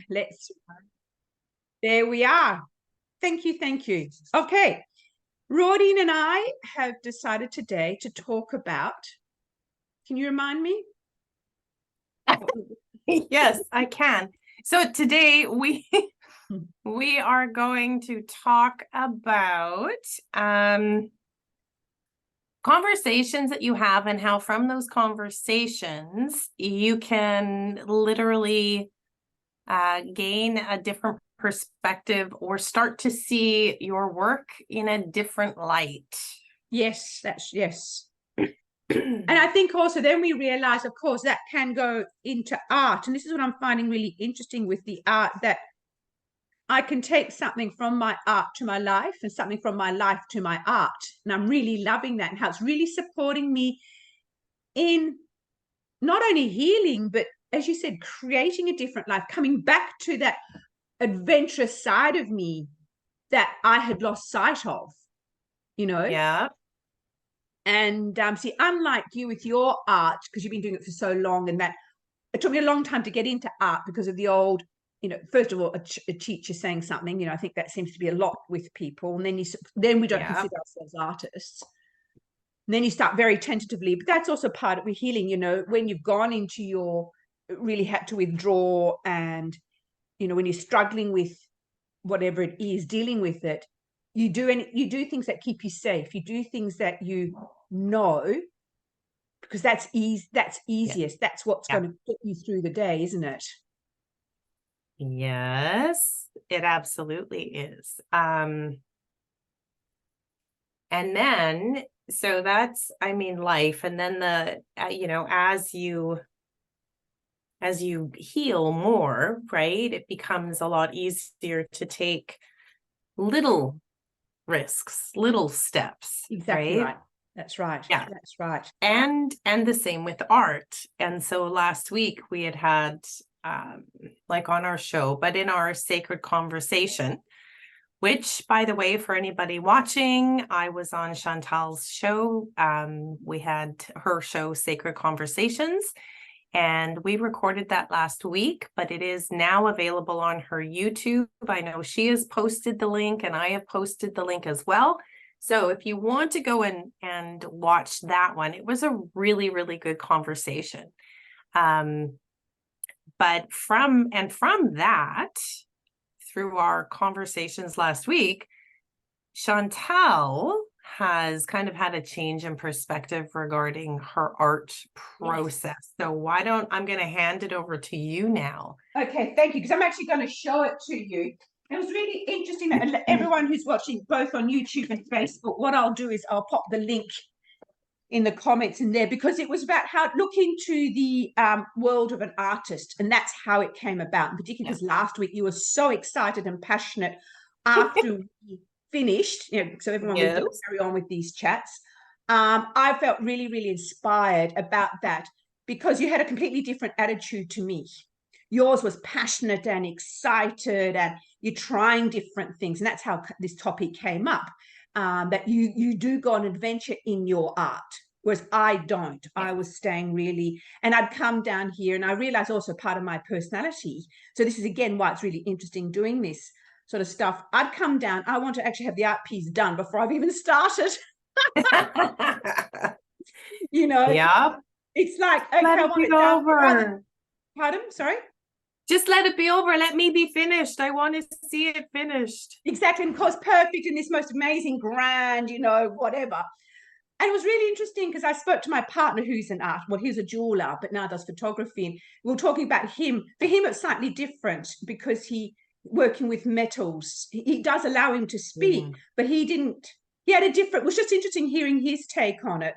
Let's, there we are. Thank you, thank you. Okay, Rodine and I have decided today to talk about, can you remind me? Yes, I can. So today we are going to talk about conversations that you have and how from those conversations you can literally gain a different perspective or start to see your work in a different light. Yes, yes. And I think also then we realize, of course, that can go into art. And this is what I'm finding really interesting with the art, that I can take something from my art to my life and something from my life to my art. And I'm really loving that and how it's really supporting me in not only healing, but as you said, creating a different life, coming back to that adventurous side of me that I had lost sight of, you know? Yeah. And see, unlike you with your art, because you've been doing it for so long, and that it took me a long time to get into art because of the old, first of all, a teacher saying something, I think that seems to be a lot with people. And then we don't consider ourselves artists. And then you start very tentatively, but that's also part of healing, when you've gone into really had to withdraw, and, when you're struggling with whatever it is, dealing with it, you do things that keep you safe. You do things that you know, because that's easiest. That's what's going to get you through the day, isn't it? Yes, it absolutely is. And then, so that's, life. And then as you heal more, right, it becomes a lot easier to take little risks, little steps. Exactly right. That's right. Yeah, that's right. And the same with art. And so last week we had like on our show, but in our sacred conversation, which, by the way, for anybody watching, I was on Chantal's show. We had her show, Sacred Conversations, and we recorded that last week, but it is now available on her YouTube. I know she has posted the link, and I have posted the link as well. So if you want to go and watch that one, it was a really, really good conversation. But from that, through our conversations last week, Chantal has kind of had a change in perspective regarding her art process. Yes. So I'm going to hand it over to you now. Okay, thank you, because I'm actually going to show it to you. It was really interesting that everyone who's watching both on YouTube and Facebook, what I'll do is I'll pop the link in the comments in there, because it was about how look into the world of an artist, and that's how it came about, and particularly because last week you were so excited and passionate after we finished, so everyone will carry on with these chats. I felt really, really inspired about that, because you had a completely different attitude to me. Yours was passionate and excited, and you're trying different things, and that's how this topic came up. That you do go on adventure in your art, whereas I don't. I was staying really, and I'd come down here, and I realized also part of my personality. So this is again why it's really interesting doing this sort of stuff. I'd come down. I want to actually have the art piece done before I've even started. Yeah. It's like, okay, let it be over. Pardon? Sorry. Just let it be over. Let me be finished. I want to see it finished. Exactly. And of course, perfect in this most amazing, grand, whatever. And it was really interesting because I spoke to my partner who's an art, well, he's a jeweler, but now does photography. And we were talking about him. For him, it's slightly different because working with metals, he does allow him to speak, but he had a different, it was just interesting hearing his take on it.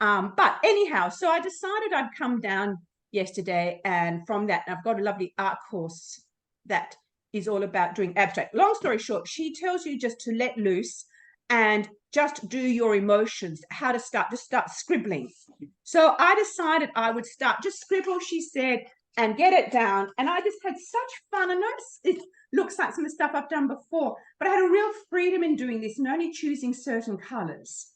But anyhow, so I decided I'd come down yesterday, and from that, I've got a lovely art course that is all about doing abstract. Long story short, she tells you just to let loose and just do your emotions, how to just start scribbling. So I decided I would start, just scribble, she said, and get it down. And I just had such fun. I know it looks like some of the stuff I've done before, but I had a real freedom in doing this and only choosing certain colors.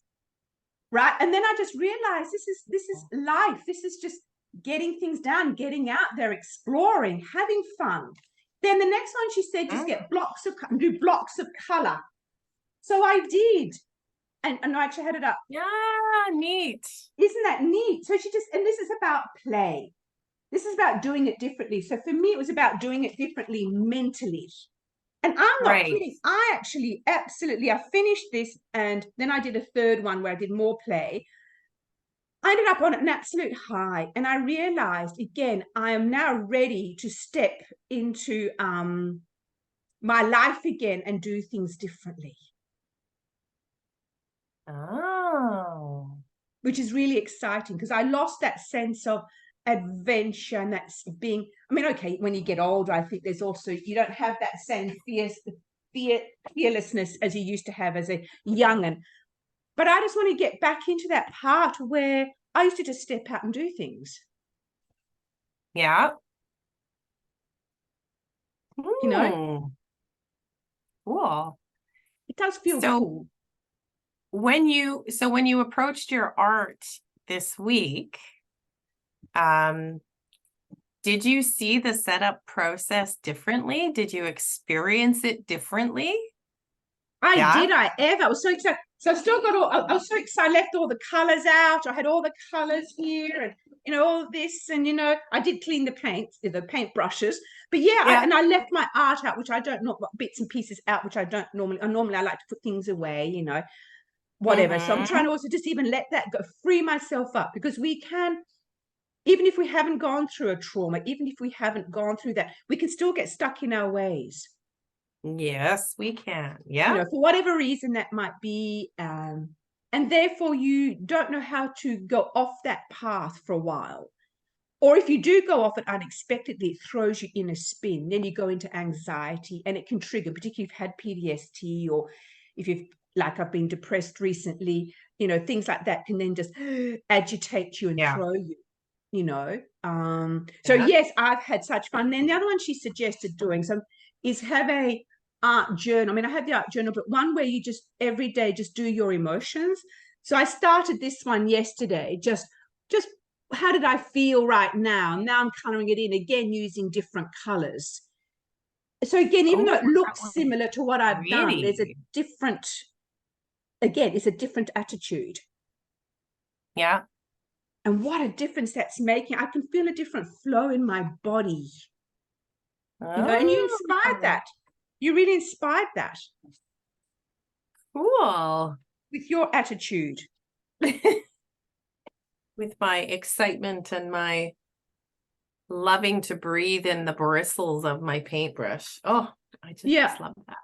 Right. And then I just realized this is life. This is just getting things done, getting out there, exploring, having fun. Then the next one, she said, just get do blocks of color. So I did. And I actually had it up. Yeah, neat. Isn't that neat? So and this is about play. This is about doing it differently. So for me, it was about doing it differently mentally. And I'm not kidding. I actually I finished this, and then I did a third one where I did more play. I ended up on an absolute high, and I realized again, I am now ready to step into my life again and do things differently. Oh. Which is really exciting, because I lost that sense of adventure and that's being, I mean, okay, when you get older, I think there's also, you don't have that same fearlessness as you used to have as a young'un. But I just want to get back into that part where I used to just step out and do things. Yeah. You know? Cool. It does feel cool. When you approached your art this week, did you see the setup process differently? Did you experience it differently? I was so excited. So I've still got I was so excited. I left all the colors out. I had all the colors here, and all this, and I did clean the paint brushes. But and I left my art out, which I don't know, bits and pieces out, which I don't normally. I like to put things away, whatever. So I'm trying to also just even let that go, free myself up, because we can, even if we haven't gone through a trauma, even if we haven't gone through that, we can still get stuck in our ways. Yes, we can. Yeah. For whatever reason that might be. And therefore you don't know how to go off that path for a while. Or if you do go off it unexpectedly, it throws you in a spin. Then you go into anxiety, and it can trigger, particularly if you've had PTSD, or if you've, like I've been depressed recently, things like that can then just agitate you and throw you, So yes, I've had such fun. Then the other one she suggested doing is have a art journal. I mean, I have the art journal, but one where you just every day just do your emotions. So I started this one yesterday, just how did I feel right now? Now I'm coloring it in again using different colors. So again, even though it looks similar to what I've done, there's a different, again, it's a different attitude. Yeah. And what a difference that's making. I can feel a different flow in my body. And you inspired that. You really inspired that. Cool. With your attitude. With my excitement and my loving to breathe in the bristles of my paintbrush. Oh, I just love that.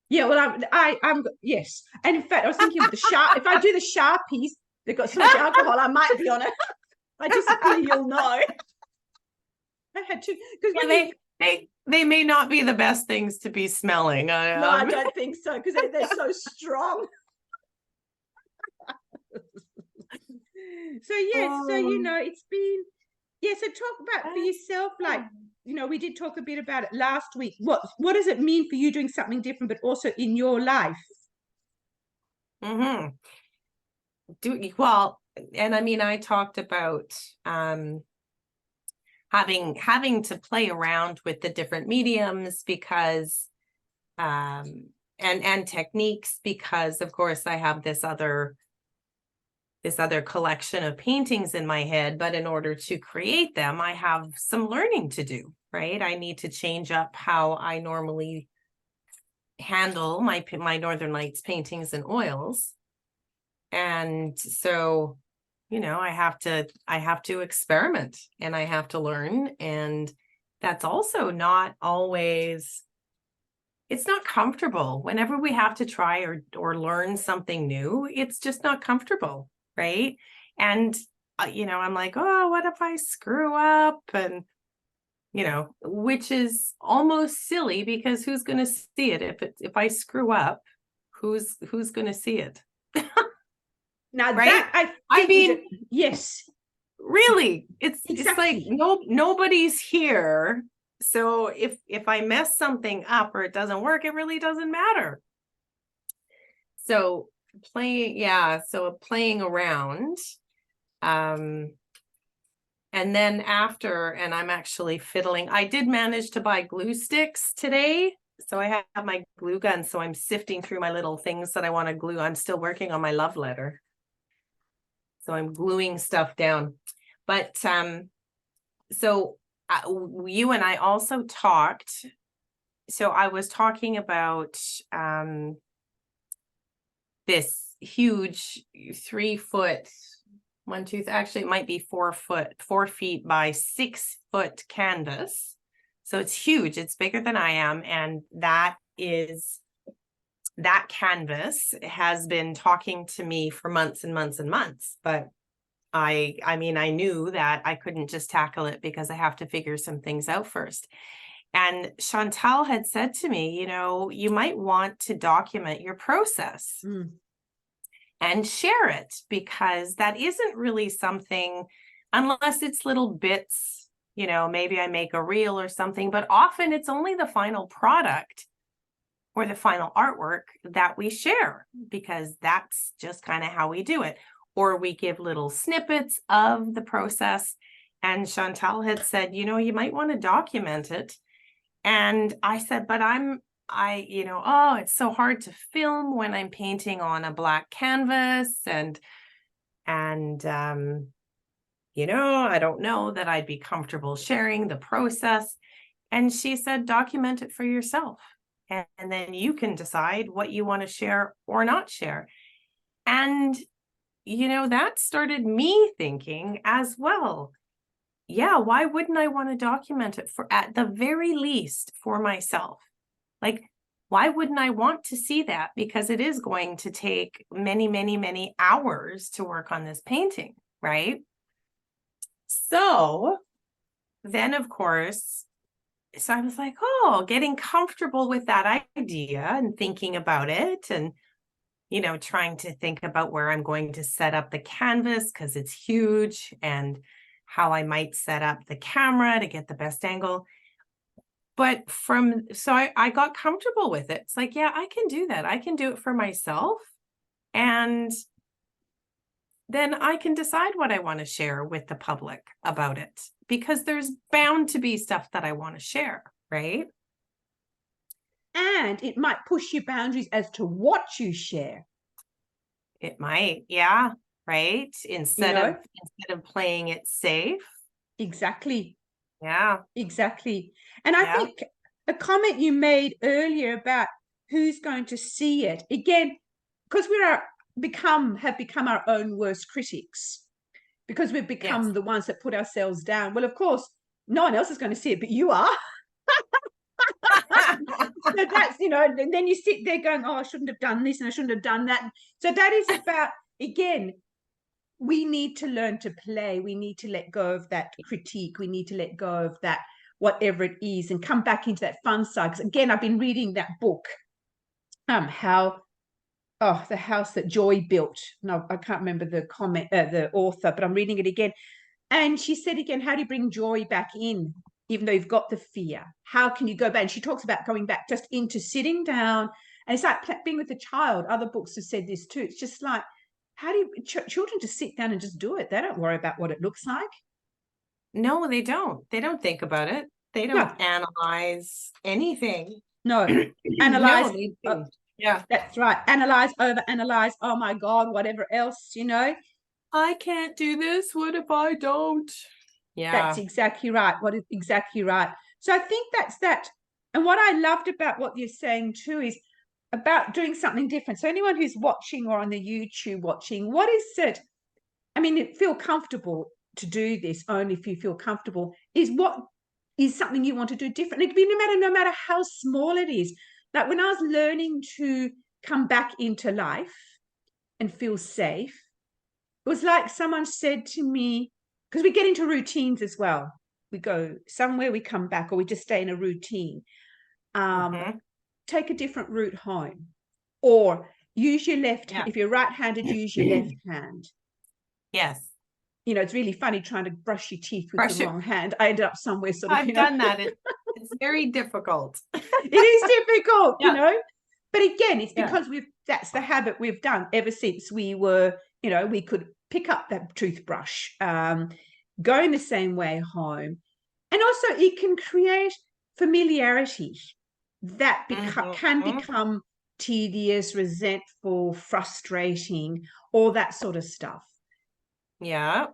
Yeah, well, I'm yes. And in fact, I was thinking of the if I do the Sharpies, they've got so much alcohol, I might be on it. I disappear, you'll know. I had to, because they may not be the best things to be smelling. No, I don't think so, because they're so strong. So yes, so it's been, so talk about for yourself, like we did talk a bit about it last week. What does it mean for you doing something different, but also in your life? Well, and I mean, I talked about having to play around with the different mediums, because and techniques, because of course I have this other collection of paintings in my head, but in order to create them, I have some learning to do, right? I need to change up how I normally handle my Northern Lights paintings and oils. And so, I have to experiment, and I have to learn. And that's also not always, it's not comfortable. Whenever we have to try or learn something new, it's just not comfortable. Right. And, I'm like, oh, what if I screw up? And, which is almost silly, because who's going to see it? If I screw up, who's going to see it? Now, right? That I mean, yes, really, it's exactly. like nobody's here. So if I mess something up or it doesn't work, it really doesn't matter. So playing around, And then after, and I'm actually fiddling, I did manage to buy glue sticks today. So I have my glue gun. So I'm sifting through my little things that I want to glue. I'm still working on my love letter. So I'm gluing stuff down. But so you and I also talked. So I was talking about this huge 3 foot, actually it might be 4 feet by 6 foot canvas. So it's huge. It's bigger than I am. And that canvas has been talking to me for months and months and months. But I mean, I knew that I couldn't just tackle it because I have to figure some things out first. And Chantal had said to me, you might want to document your process and share it, because that isn't really something, unless it's little bits, maybe I make a reel or something, but often it's only the final product or the final artwork that we share, because that's just kind of how we do it. Or we give little snippets of the process. And Chantal had said, you might want to document it. And I said, but it's so hard to film when I'm painting on a black canvas. And I don't know that I'd be comfortable sharing the process. And she said, document it for yourself. And then you can decide what you want to share or not share. And, that started me thinking as well. Yeah, why wouldn't I want to document it, for at the very least for myself? Like, why wouldn't I want to see that? Because it is going to take many, many, many hours to work on this painting, right? So then, of course, so I was like, getting comfortable with that idea and thinking about it, and trying to think about where I'm going to set up the canvas because it's huge, and how I might set up the camera to get the best angle. But I got comfortable with it. It's like, yeah, I can do that. I can do it for myself. And then I can decide what I want to share with the public about it, because there's bound to be stuff that I want to share, right? And it might push your boundaries as to what you share. It might, yeah, right? Instead of playing it safe. Exactly. Yeah. Exactly. And I think a comment you made earlier about who's going to see it, again, because have become our own worst critics, because we've become the ones that put ourselves down. Well, of course, no one else is going to see it, but you are. So that's, and then you sit there going, I shouldn't have done this and I shouldn't have done that. So that is about, again, we need to learn to play. We need to let go of that critique. We need to let go of that, whatever it is, and come back into that fun side. Because again, I've been reading that book, the house that Joy built. No, I can't remember the author, but I'm reading it again. And she said again, how do you bring joy back in, even though you've got the fear? How can you go back? And she talks about going back just into sitting down. And it's like being with a child. Other books have said this too. It's just like, how do you children just sit down and just do it? They don't worry about what it looks like. No, they don't. They don't think about it. They don't analyze anything. No, analyze. Yeah, that's right. Analyze, overanalyze. Oh my God, whatever else, I can't do this. What if I don't? Yeah, that's exactly right. Exactly right. So I think that's that. And what I loved about what you're saying too is about doing something different. So anyone who's watching or on the YouTube watching, what is it? I mean, feel comfortable to do this only if you feel comfortable. Is what is something you want to do different? It could be no matter how small it is. Like when I was learning to come back into life and feel safe, it was like someone said to me, because we get into routines as well. We go somewhere, we come back, or we just stay in a routine. Take a different route home, or use your left. If you're right-handed, use your left hand. Yes. It's really funny trying to brush your teeth with the wrong hand. I ended up somewhere sort of, I've done that. It's very difficult. It is difficult, But again, it's because that's the habit we've done ever since we were, we could pick up that toothbrush. going the same way home. And also it can create familiarity that can become tedious, resentful, frustrating, all that sort of stuff. Yeah.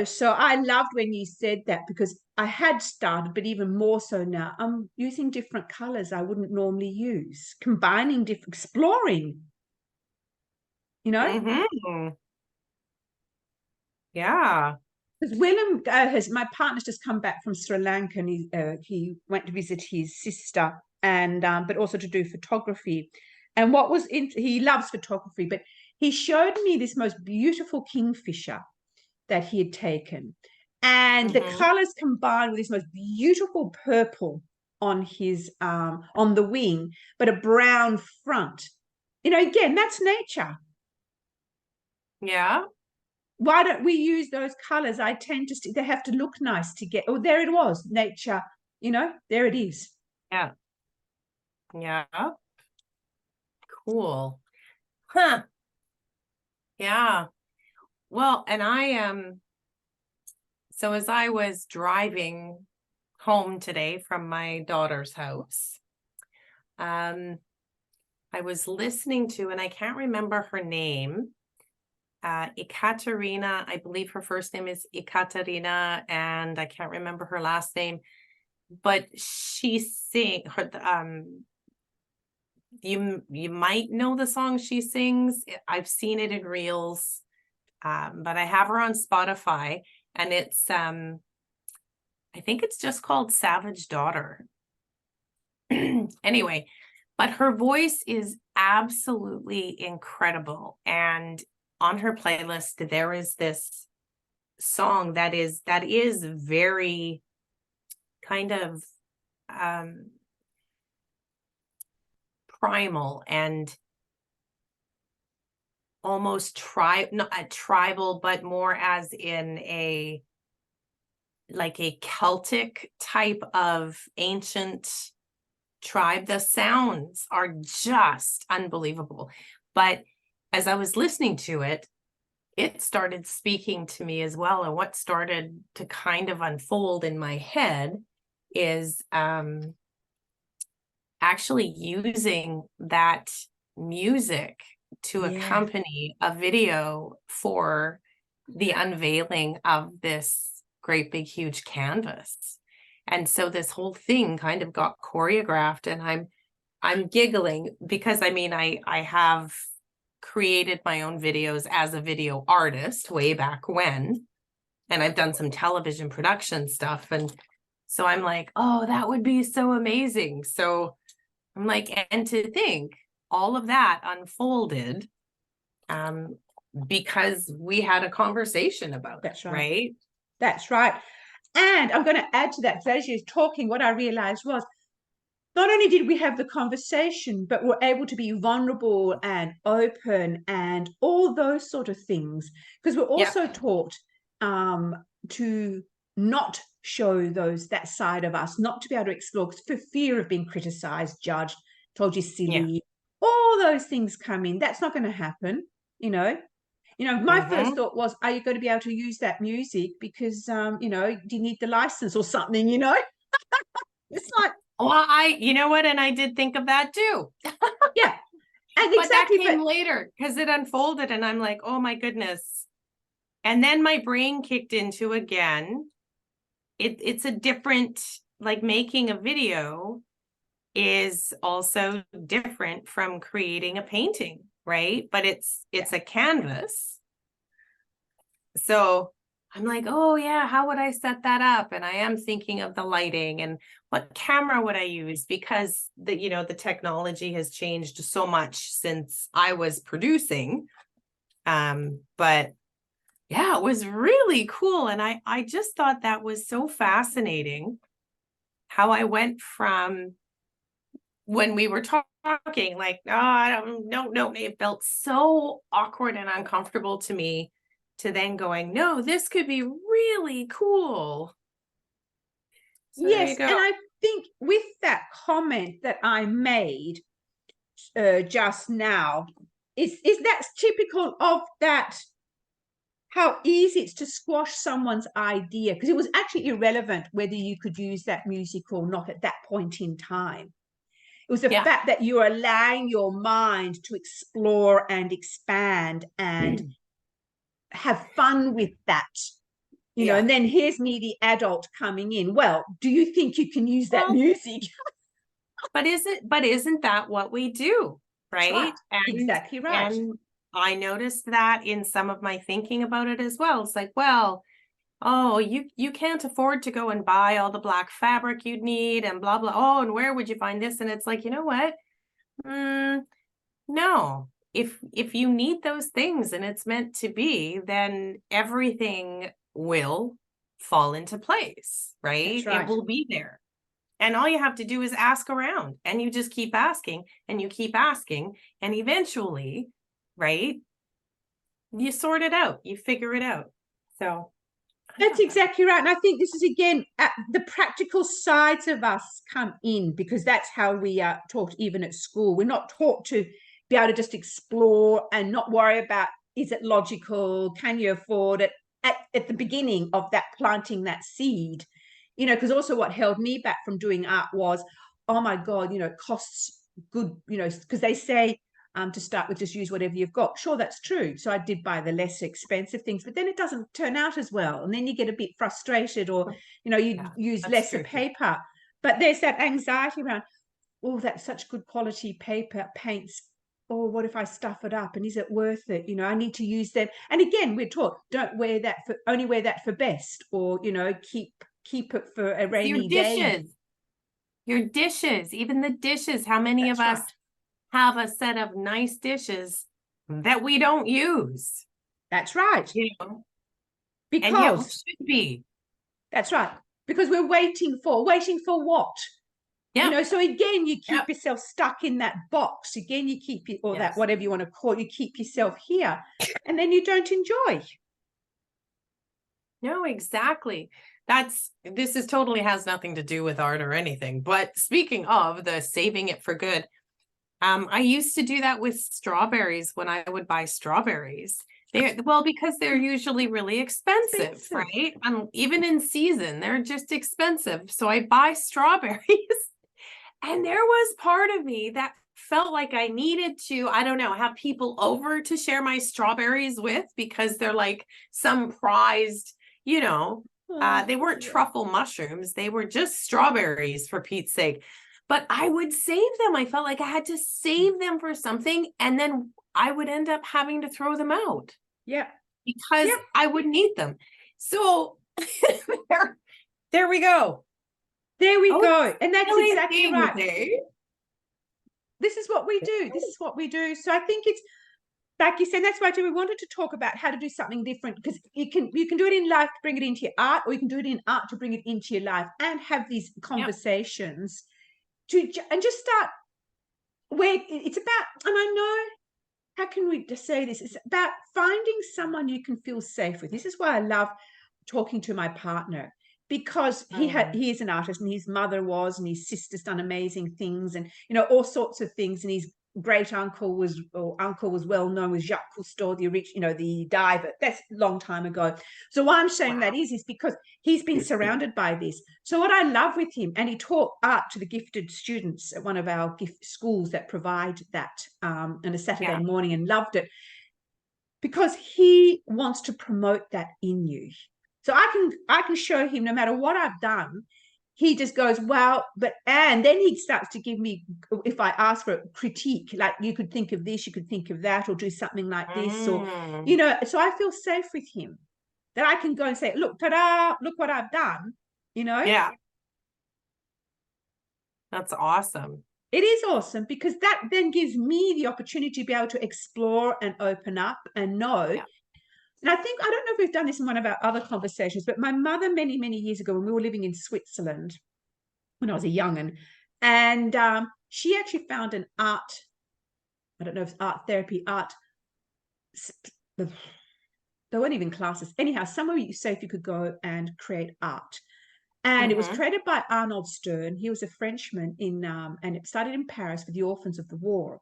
So I loved when you said that, because I had started, but even more so now, I'm using different colors I wouldn't normally use, combining different, exploring, Yeah. Because Willem my partner's just come back from Sri Lanka, and he went to visit his sister, and but also to do photography. And he loves photography, but he showed me this most beautiful kingfisher that he had taken, and the colors combined with this most beautiful purple on his on the wing, but a brown front. Again, that's nature. Yeah. Why don't we use those colors? I tend to they have to look nice to get. Oh, there it was, nature. There it is. Yeah. Yeah. Cool. Huh. Yeah. Well, and I am. So as I was driving home today from my daughter's house, I was listening to, and I can't remember her name, Ekaterina. I believe her first name is Ekaterina, and I can't remember her last name, but she you might know the song she sings. I've seen it in reels, but I have her on Spotify, and it's I think it's just called Savage Daughter. Anyway, but her voice is absolutely incredible, and on her playlist there is this song that is very kind of primal and almost not a tribal, but more as in a Celtic type of ancient tribe. The sounds are just unbelievable. But as I was listening to it, it started speaking to me as well. And what started to kind of unfold in my head is actually using that music to accompany a video for the unveiling of this great big huge canvas. And so this whole thing kind of got choreographed, and I'm giggling because I have created my own videos as a video artist way back when, and I've done some television production stuff, and so I'm like, oh, that would be so amazing. So I'm like, and to think all of that unfolded because we had a conversation about That's it, right. right? That's right. And I'm going to add to that, because as you was talking, what I realized was not only did we have the conversation, but we're able to be vulnerable and open and all those sort of things, because we're also taught to not show that side of us, not to be able to explore, for fear of being criticized, judged, told you silly. All those things come in. That's not going to happen. My first thought was, are you going to be able to use that music? Because do you need the license or something? It's like, well, you know what, and I did think of that too. Yeah. And but exactly, that came later because it unfolded, and I'm like, oh my goodness. And then my brain kicked into again. It's a different, making a video is also different from creating a painting, right? But it's a canvas. So I'm like, oh yeah, how would I set that up? And I am thinking of the lighting and what camera would I use, because the technology has changed so much since I was producing. But yeah, it was really cool. And I just thought that was so fascinating how I went from when we were talking, I don't know, it felt so awkward and uncomfortable to me, to then going, no, this could be really cool. So yes, and I think with that comment that I made just now, is that's typical of that how easy it's to squash someone's idea, because it was actually irrelevant whether you could use that music or not at that point in time. It was the fact that you're allowing your mind to explore and expand and have fun with that, you know. And then here's me, the adult, coming in. Well, do you think you can use that music? But isn't that what we do, right? Exactly right. And I noticed that in some of my thinking about it as well. It's like, well, oh, you can't afford to go and buy all the black fabric you'd need and blah, blah. Oh, and where would you find this? And it's like, you know what? No. If you need those things and it's meant to be, then everything will fall into place, right? That's right. It will be there. And all you have to do is ask around, and you just keep asking and you keep asking, and eventually, right, you sort it out, you figure it out. So that's exactly right. And I think this is, again, the practical sides of us come in, because that's how we are taught even at school. We're not taught to be able to just explore and not worry about, is it logical? Can you afford it? At the beginning of that, planting that seed, you know, because also what held me back from doing art was, oh my God, you know, it costs good, you know, because they say, to start with, just use whatever you've got. Sure, that's true. So I did buy the less expensive things, but then it doesn't turn out as well. And then you get a bit frustrated, or, you know, you use lesser paper. But there's that anxiety around, oh, that's such good quality paper, paints. Oh, what if I stuff it up? And is it worth it? You know, I need to use them. And again, we're taught, don't wear that for, only wear that for best, or, you know, keep it for a rainy day. Your dishes, even the dishes. How many of us have a set of nice dishes that we don't use? That's right. You know, because and yet we should be. That's right. Because we're waiting for what? You know, so again, you keep yourself stuck in that box. Again, you keep it, or that, whatever you want to call it, you keep yourself here, and then you don't enjoy. No, exactly. This is totally has nothing to do with art or anything. But speaking of the saving it for good, I used to do that with strawberries when I would buy strawberries. Because they're usually really expensive, right? Even in season, they're just expensive. So I buy strawberries. And there was part of me that felt like I needed to, I don't know, have people over to share my strawberries with, because they're like some prized, you know, they weren't truffle mushrooms. They were just strawberries, for Pete's sake. But I would save them. I felt like I had to save them for something. And then I would end up having to throw them out. Yeah. Because I wouldn't eat them. So there we go. There we go. And that's exactly right. Eh? This is what we do. This is what we do. So I think it's, like you said, that's why we wanted to talk about how to do something different, because you can do it in life to bring it into your art, or you can do it in art to bring it into your life, and have these conversations and just start where it's about. And I know, how can we just say this? It's about finding someone you can feel safe with. This is why I love talking to my partner, because he is an artist, and his mother was, and his sister's done amazing things, and, you know, all sorts of things. And his great uncle was well known as Jacques Cousteau, the diver. That's a long time ago. So why I'm saying that is because he's been surrounded by this. So what I love with him, and he taught art to the gifted students at one of our gift schools that provide that on a Saturday morning, and loved it, because he wants to promote that in you. So I can show him, no matter what I've done, he just goes, wow, and then he starts to give me, if I ask for a critique, like, you could think of this, you could think of that, or do something like this, or, you know. So I feel safe with him, that I can go and say, look, ta-da, look what I've done, you know. Yeah. That's awesome. It is awesome, because that then gives me the opportunity to be able to explore and open up and know. Yeah. And I think, I don't know if we've done this in one of our other conversations, but my mother, many, many years ago, when we were living in Switzerland, when I was a young'un, and she actually found an art, I don't know if it's art therapy, there weren't even classes. Anyhow, somewhere you say if you could go and create art. And it was created by Arnold Stern. He was a Frenchman and it started in Paris for the orphans of the war.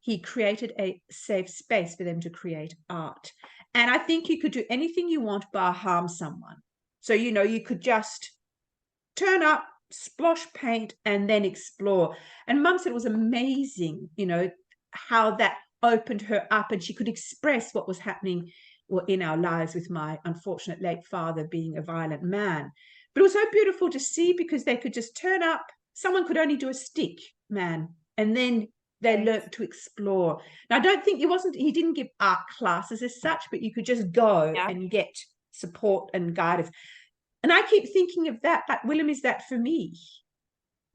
he created a safe space for them to create art. And I think you could do anything you want bar harm someone. So, you know, you could just turn up, splosh paint, and then explore. And Mum said it was amazing, you know, how that opened her up and she could express what was happening in our lives with my unfortunate late father being a violent man. But it was so beautiful to see because they could just turn up. Someone could only do a stick, man, and then they learnt to explore. Now, I don't think he didn't give art classes as such, but you could just go and get support and guidance. And I keep thinking of that, like, Willem, is that for me?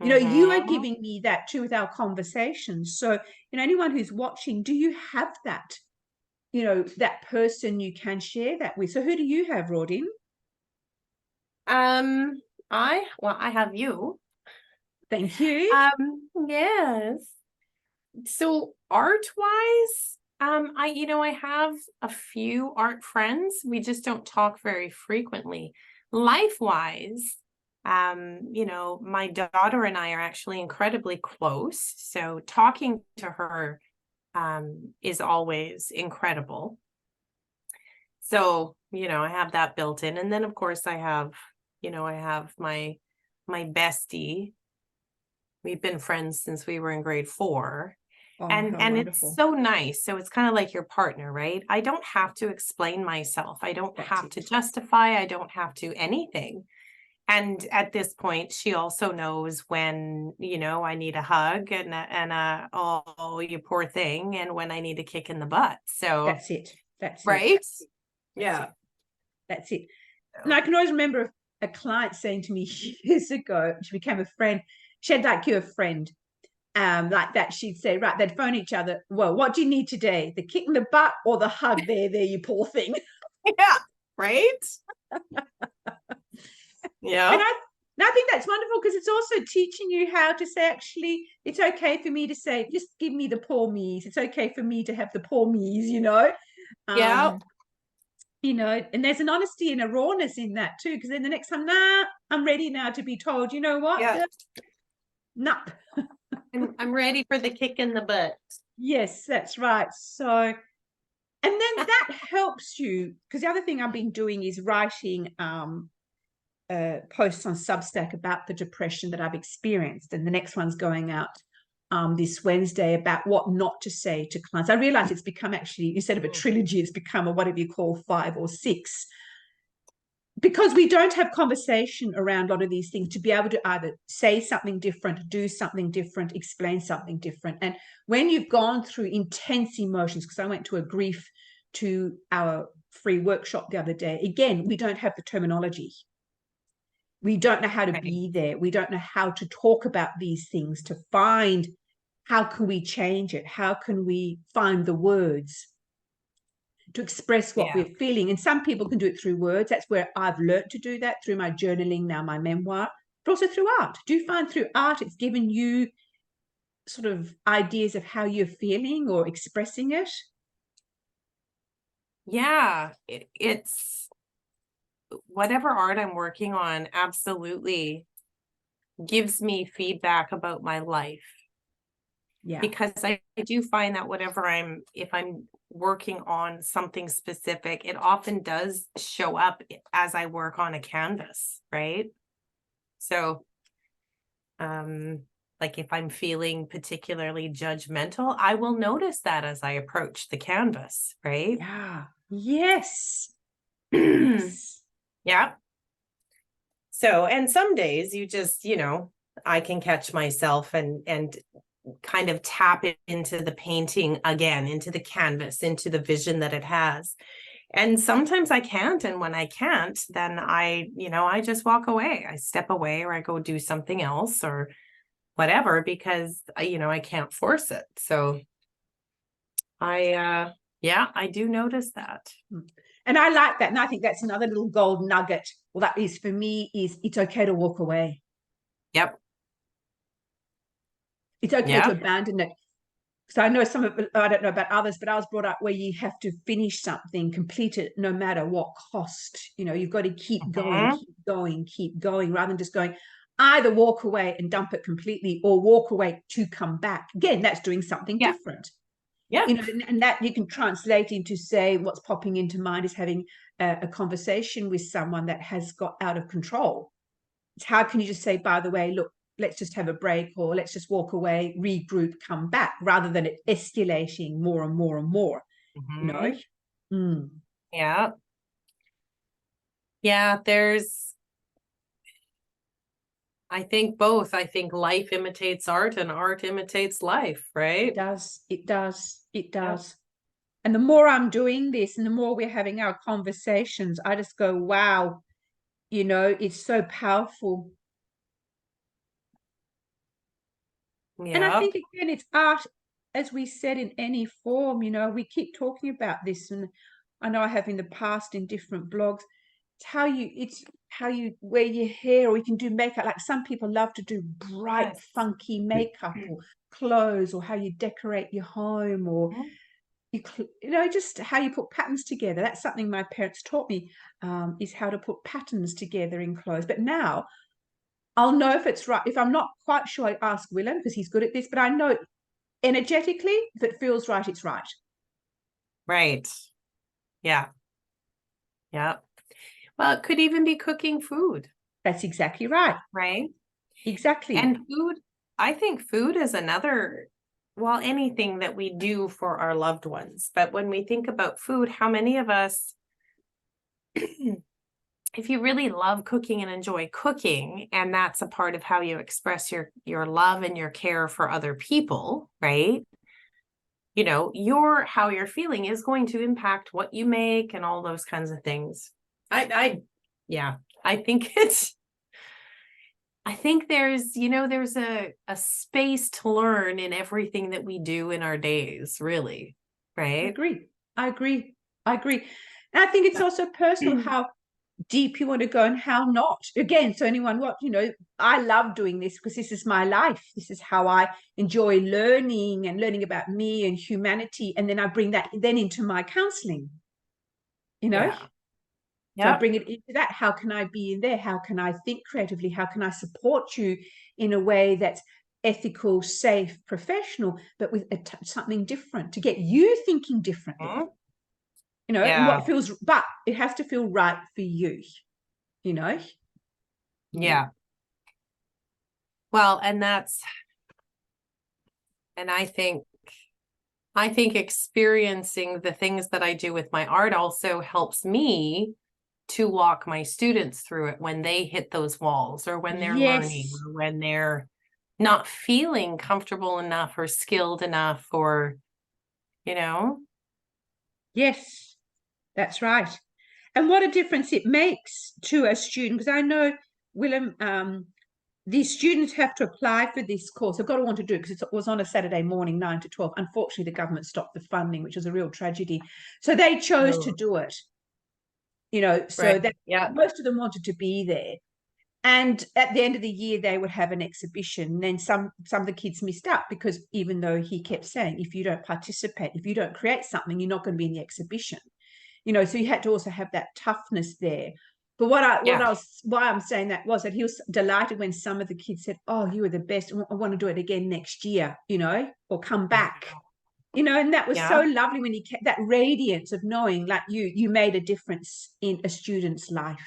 You know, you are giving me that too with our conversations. So, you know, anyone who's watching, do you have that, you know, that person you can share that with? So who do you have, Rodine? I have you. Thank you. Yes. So art-wise, I have a few art friends. We just don't talk very frequently. Life-wise, my daughter and I are actually incredibly close. So talking to her is always incredible. So, I have that built in. And then of course I have my bestie. We've been friends since we were in grade 4. And it's so nice. So it's kind of like your partner, right? I don't have to explain myself. I don't have to justify. I don't have to anything. And at this point, she also knows when, I need a hug and oh, you poor thing, and when I need a kick in the butt. So that's it. Right? Yeah. That's it. And I can always remember a client saying to me years ago, she became a friend. She had like you a friend. Like that, she'd say, right, they'd phone each other. Well, what do you need today? The kick in the butt or the hug? There, you poor thing. Yeah, right. Yeah. And I think that's wonderful because it's also teaching you how to say, actually, it's okay for me to say, just give me the poor me's. It's okay for me to have the poor me's, Yeah. And there's an honesty and a rawness in that too, because then the next time, I'm ready now to be told, you know what? Yeah. Nah. I'm ready for the kick in the butt. Yes, that's right. So, and then that helps you, because the other thing I've been doing is writing posts on Substack about the depression that I've experienced, and the next one's going out this Wednesday about what not to say to clients. I realize it's become, actually, instead of a trilogy, it's become a whatever you call 5 or 6. Because we don't have conversation around a lot of these things to be able to either say something different, do something different, explain something different. And when you've gone through intense emotions, because I went to a grief to our free workshop the other day, again, we don't have the terminology. We don't know how to be there. We don't know how to talk about these things, to find how can we change it? How can we find the words to express what we're feeling? And some people can do it through words. That's where I've learned to do that, through my journaling, now my memoir, but also through art. Do you find through art it's given you sort of ideas of how you're feeling or expressing it? Yeah, it's whatever art I'm working on absolutely gives me feedback about my life. Yeah. Because I do find that if I'm working on something specific, it often does show up as I work on a canvas, right? So, like if I'm feeling particularly judgmental, I will notice that as I approach the canvas, right? Yeah. Yes. Yeah. So, and some days you just, I can catch myself and kind of tap into the painting again, into the canvas, into the vision that it has. And sometimes I can't. And when I can't, then I just walk away. I step away, or I go do something else or whatever, because I can't force it. So I do notice that. And I like that. And I think that's another little gold nugget. Well, that is for me, is it's okay to walk away. Yep. It's okay to abandon it. So I know I don't know about others, but I was brought up where you have to finish something, complete it, no matter what cost. You've got to keep going, rather than just going, either walk away and dump it completely, or walk away to come back. Again, that's doing something different. Yeah. You know, and that you can translate into, say, what's popping into mind is having a conversation with someone that has got out of control. It's how can you just say, by the way, look, let's just have a break, or let's just walk away, regroup, come back, rather than it escalating more and more and more, you know? Mm-hmm. Yeah. Yeah, I think both. I think life imitates art and art imitates life, right? It does. It does. It does. Yeah. And the more I'm doing this and the more we're having our conversations, I just go, wow, you know, it's so powerful. Yeah. And I think, again, it's art, as we said, in any form. You know, we keep talking about this, and I know I have in the past in different blogs. It's how you wear your hair, or you can do makeup. Like some people love to do bright, funky makeup or clothes, or how you decorate your home, or you know, just how you put patterns together. That's something my parents taught me, is how to put patterns together in clothes. But now I'll know if it's right. If I'm not quite sure, I ask Willem, because he's good at this, but I know energetically, if it feels right, it's right. Right. Yeah. Yeah. Well, it could even be cooking food. That's exactly right. Right. Exactly. And food, I think food is another, well, anything that we do for our loved ones. But when we think about food, how many of us, if you really love cooking and enjoy cooking, and that's a part of how you express your love and your care for other people, right? You know, how you're feeling is going to impact what you make and all those kinds of things. Yeah, I think there's, you know, there's a space to learn in everything that we do in our days, really, right? I agree. And I think it's also personal how deep you want to go and how not. Again, so anyone you know, I love doing this because this is my life. This is how I enjoy learning about me and humanity. And then I bring that then into my counseling, you know? Yeah. So I bring it into that. How can I be in there? How can I think creatively? How can I support you in a way that's ethical, safe, professional, but with something different to get you thinking differently? You know, and what feels, but it has to feel right for you, you know? Yeah. Well, and I think experiencing the things that I do with my art also helps me to walk my students through it when they hit those walls, or when they're learning, or when they're not feeling comfortable enough or skilled enough, or, you know? Yes, that's right. And what a difference it makes to a student, because I know, Willem, these students have to apply for this course. They've got to want to do it because it was on a Saturday morning, 9 to 12. Unfortunately, the government stopped the funding, which was a real tragedy. So they chose to do it, you know, so that most of them wanted to be there. And at the end of the year, they would have an exhibition. And then some of the kids missed out, because even though he kept saying, if you don't participate, if you don't create something, you're not going to be in the exhibition. You know, so you had to also have that toughness there. But why I'm saying that was that he was delighted when some of the kids said, "Oh, you were the best. I want to do it again next year," you know, or come back, you know. And that was so lovely when he kept that radiance of knowing, like, you made a difference in a student's life.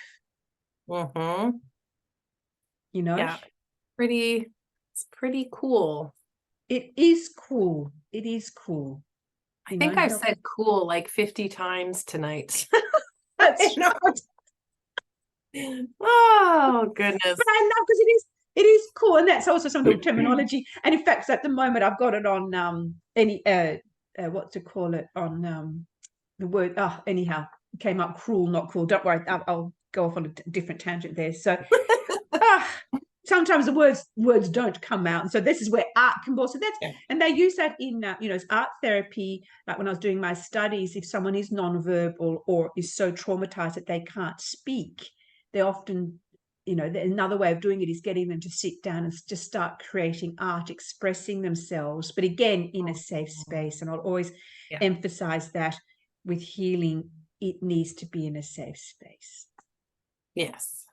You know, it's pretty cool. It is cool. It is cool. I think I've said cool like 50 times tonight. That's not. Oh, goodness. But I love, because it is cool. And that's also some of the terminology. And in fact, at the moment, I've got it on what to call it, on the word, anyhow, it came up cruel, not cool. Don't worry, I'll go off on a different tangent there. So sometimes the words don't come out. And so this is where art can be. So that's, and they use that in, you know, as art therapy. Like when I was doing my studies, if someone is nonverbal or is so traumatized that they can't speak, they often, you know, another way of doing it is getting them to sit down and just start creating art, expressing themselves, but again, in a safe space. And I'll always emphasize that with healing, it needs to be in a safe space. Yes.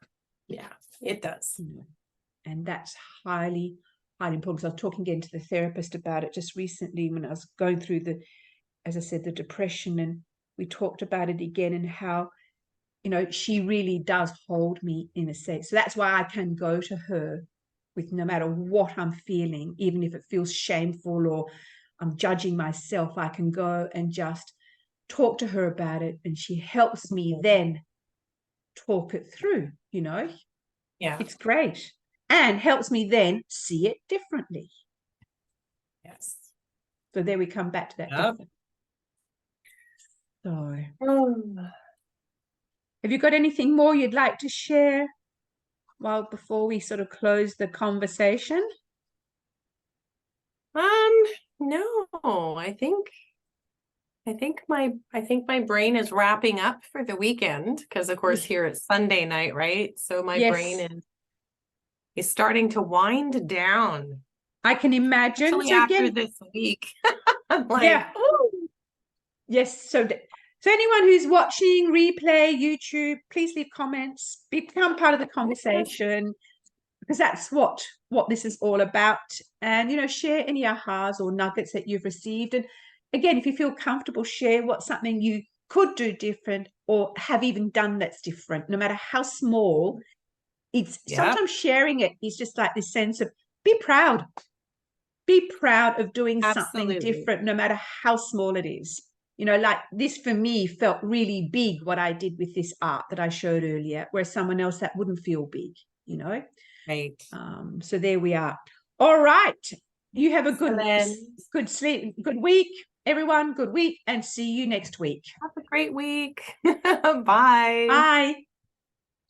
Yeah, it does. And that's highly, highly important. Because I was talking again to the therapist about it just recently when I was going through as I said, the depression, and we talked about it again, and how, you know, she really does hold me in a sense. So that's why I can go to her with no matter what I'm feeling, even if it feels shameful or I'm judging myself, I can go and just talk to her about it, and she helps me then talk it through, you know. Yeah. It's great, and helps me then see it differently. Yes. So there we come back to that. Yep. So Um, have you got anything more you'd like to share, well, before we sort of close the conversation? no, I think my brain is wrapping up for the weekend, because of course here it's Sunday night, right? So my brain Yes, is starting to wind down. I can imagine. Actually, So after again, this week, I'm like, yeah, "Ooh." yes. So anyone who's watching replay YouTube, please leave comments, become part of the conversation, because that's what this is all about. And, you know, share any ahas or nuggets that you've received. And again, if you feel comfortable, share what's something you could do different or have even done that's different, no matter how small. It's Yep, sometimes sharing it is just like this sense of be proud of doing something absolutely. different, no matter how small it is. You know, like this for me felt really big, what I did with this art that I showed earlier, where someone else that wouldn't feel big, you know. Right. So there we are. All right, you have a Excellent. good sleep, good week, everyone. Good week, and see you next week. Have a great week. Bye. Bye.